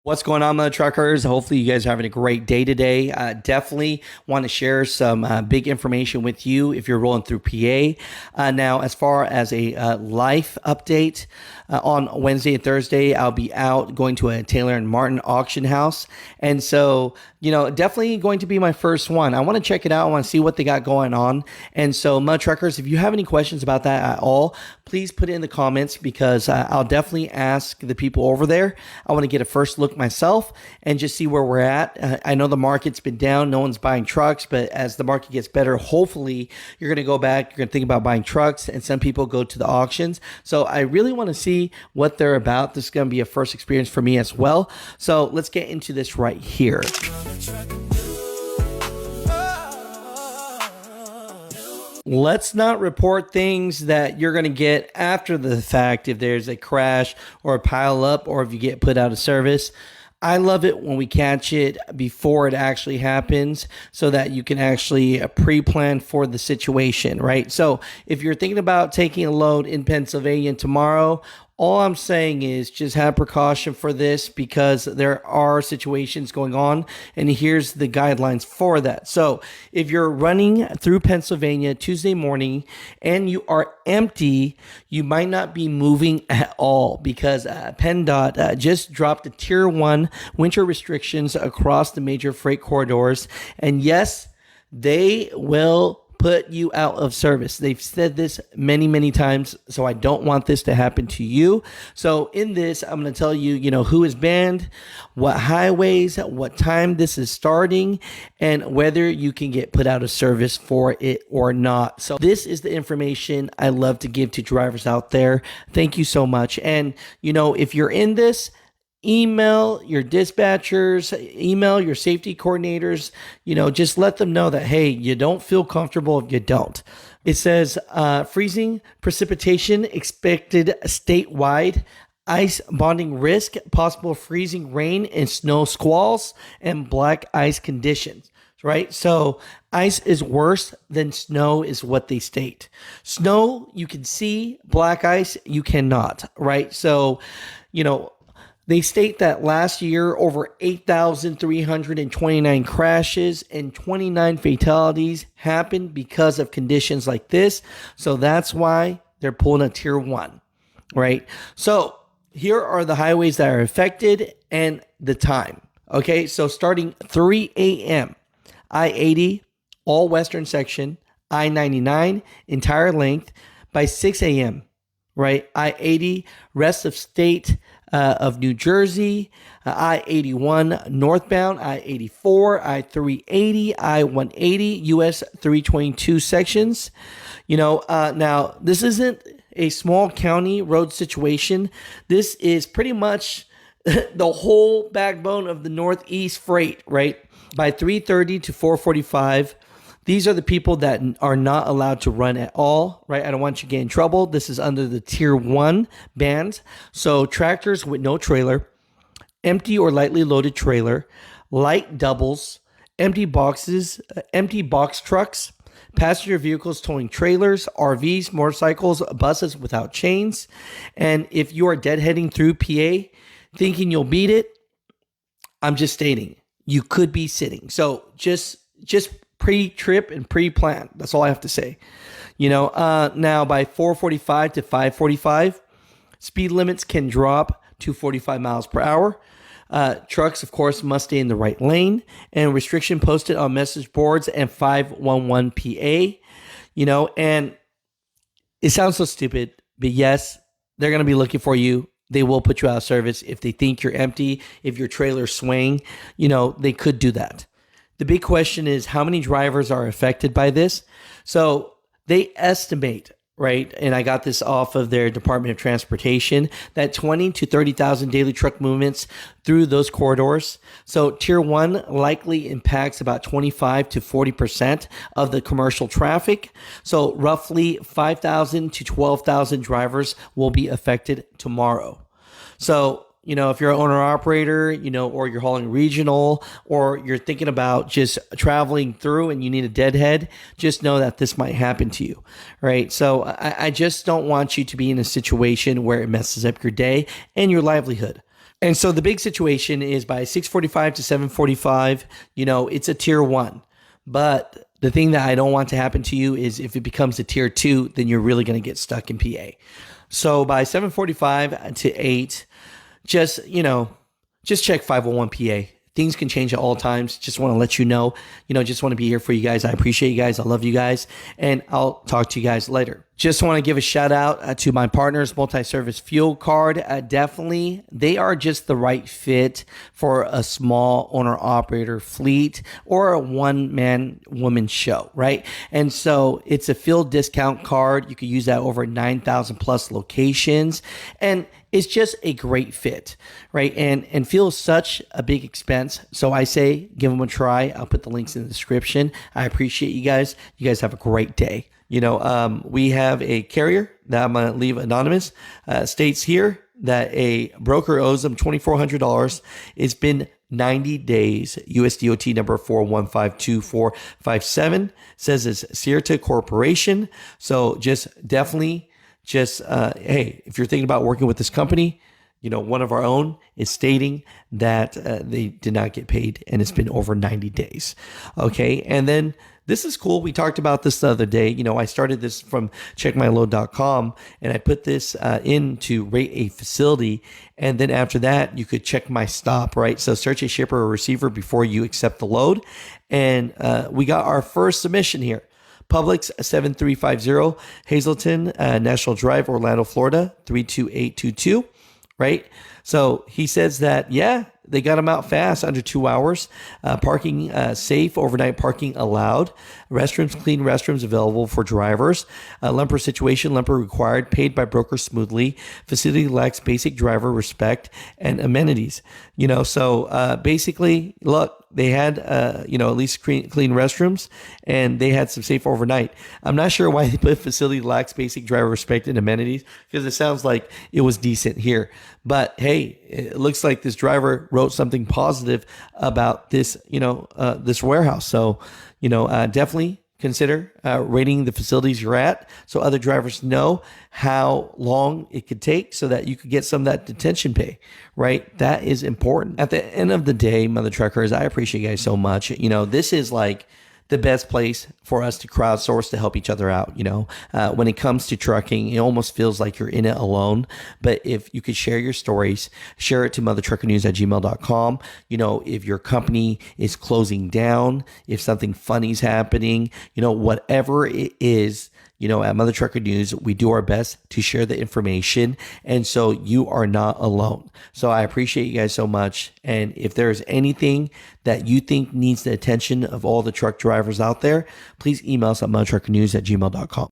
What's going on, the truckers? Hopefully, you guys are having a great day today. Definitely want to share some big information with you if you're rolling through PA. Now, as far as a life update, on Wednesday and Thursday, I'll be out going to a Taylor and Martin auction house. And so, definitely going to be my first one. I want to check it out. I want to see what they got going on. And so, Mud Truckers, if you have any questions about that at all, please put it in the comments because I'll definitely ask the people over there. I want to get a first look myself and just see where we're at. I know the market's been down. No one's buying trucks, but as the market gets better, hopefully you're going to go back. You're going to think about buying trucks, and some people go to the auctions. So I really want to see what they're about. This is going to be a first experience for me as well. So let's get into this right here. Let's not report things that you're going to get after the fact if there's a crash or a pile up or if you get put out of service. I love it when we catch it before it actually happens so that you can actually pre-plan for the situation, right? So if you're thinking about taking a load in Pennsylvania tomorrow, all I'm saying is just have precaution for this because there are situations going on, and here's the guidelines for that. So if you're running through Pennsylvania Tuesday morning and you are empty, you might not be moving at all because PennDOT just dropped the Tier 1 winter restrictions across the major freight corridors. And yes, they will put you out of service. They've said this many, many times, so I don't want this to happen to you. So in this, I'm going to tell you, who is banned, what highways, what time this is starting, and whether you can get put out of service for it or not. So this is the information I love to give to drivers out there. Thank you so much. And, if you're in this, email your dispatchers, email your safety coordinators, just let them know that, hey, you don't feel comfortable if you don't. It says freezing precipitation expected statewide, ice bonding risk, possible freezing rain and snow squalls, and black ice conditions. Right? So ice is worse than snow is what they state. Snow, you can see. Black ice, you cannot. Right? So, they state that last year, over 8,329 crashes and 29 fatalities happened because of conditions like this. So that's why they're pulling a Tier 1, right? So here are the highways that are affected and the time. Okay, so starting 3 a.m., I-80, all western section, I-99, entire length, by 6 a.m., right? I-80, rest of state of New Jersey, I-81 northbound, I-84, I-380, I-180, US 322 sections. Now this isn't a small county road situation. This is pretty much the whole backbone of the Northeast freight, right? By 3:30 to 4:45. These are the people that are not allowed to run at all, right? I don't want you to get in trouble. This is under the Tier 1 bans. So tractors with no trailer, empty or lightly loaded trailer, light doubles, empty boxes, empty box trucks, passenger vehicles towing trailers, RVs, motorcycles, buses without chains. And if you are deadheading through PA thinking you'll beat it, I'm just stating you could be sitting. So just pre-trip and pre-plan. That's all I have to say. Now by 4:45 to 5:45, speed limits can drop to 45 miles per hour. Trucks, of course, must stay in the right lane, and restriction posted on message boards and 511 PA. And it sounds so stupid, but yes, they're going to be looking for you. They will put you out of service if they think you're empty, if your trailer's swaying, they could do that. The big question is how many drivers are affected by this? So they estimate, right? And I got this off of their Department of Transportation, that 20 to 30,000 daily truck movements through those corridors. So Tier 1 likely impacts about 25 to 40% of the commercial traffic. So roughly 5,000 to 12,000 drivers will be affected tomorrow. So if you're an owner operator, or you're hauling regional, or you're thinking about just traveling through and you need a deadhead, just know that this might happen to you, right? So I just don't want you to be in a situation where it messes up your day and your livelihood, And so the big situation is by 6:45 to 7:45, it's a tier 1. But the thing that I don't want to happen to you is if it becomes a tier 2, then you're really going to get stuck in PA. So by 7:45 to 8, just check 501 PA. Things can change at all times. Just want to let you know, just want to be here for you guys. I appreciate you guys. I love you guys. And I'll talk to you guys later. Just want to give a shout out to my partners, Multi-Service Fuel Card. Definitely, they are just the right fit for a small owner-operator fleet or a one-man woman show, right? And so it's a fuel discount card. You could use that over 9,000 plus locations. And it's just a great fit, right? And fuel is such a big expense. So I say, give them a try. I'll put the links in the description. I appreciate you guys. You guys have a great day. We have a carrier that I'm going to leave anonymous, states here that a broker owes them $2,400. It's been 90 days. USDOT number 4152457 says it's Sierra Corporation. So definitely, hey, if you're thinking about working with this company, one of our own is stating that they did not get paid and it's been over 90 days. Okay. And then this is cool. We talked about this the other day. I started this from checkmyload.com and I put this in to rate a facility. And then after that, you could check my stop, right? So search a shipper or receiver before you accept the load. And we got our first submission here. Publix 7350 Hazleton National Drive, Orlando, Florida 32822. Right? So he says that, they got them out fast, under 2 hours. Parking safe, overnight parking allowed. Restrooms, clean restrooms available for drivers. Lemper situation, lemper required. Paid by broker smoothly. Facility lacks basic driver respect and amenities. So basically, look, they had, at least clean restrooms, and they had some safe overnight. I'm not sure why they put facility lacks basic driver respect and amenities, because it sounds like it was decent here. But hey, it looks like this driver wrote something positive about this, this warehouse. So, definitely consider rating the facilities you're at so other drivers know how long it could take so that you could get some of that detention pay, right? That is important. At the end of the day, Mother Truckers, I appreciate you guys so much. This is like the best place for us to crowdsource to help each other out. When it comes to trucking, it almost feels like you're in it alone. But if you could share your stories, share it to mothertruckernews@gmail.com. If your company is closing down, if something funny's happening, whatever it is, at Mother Trucker News, we do our best to share the information. And so you are not alone. So I appreciate you guys so much. And if there's anything that you think needs the attention of all the truck drivers out there, please email us at mothertruckernews@gmail.com.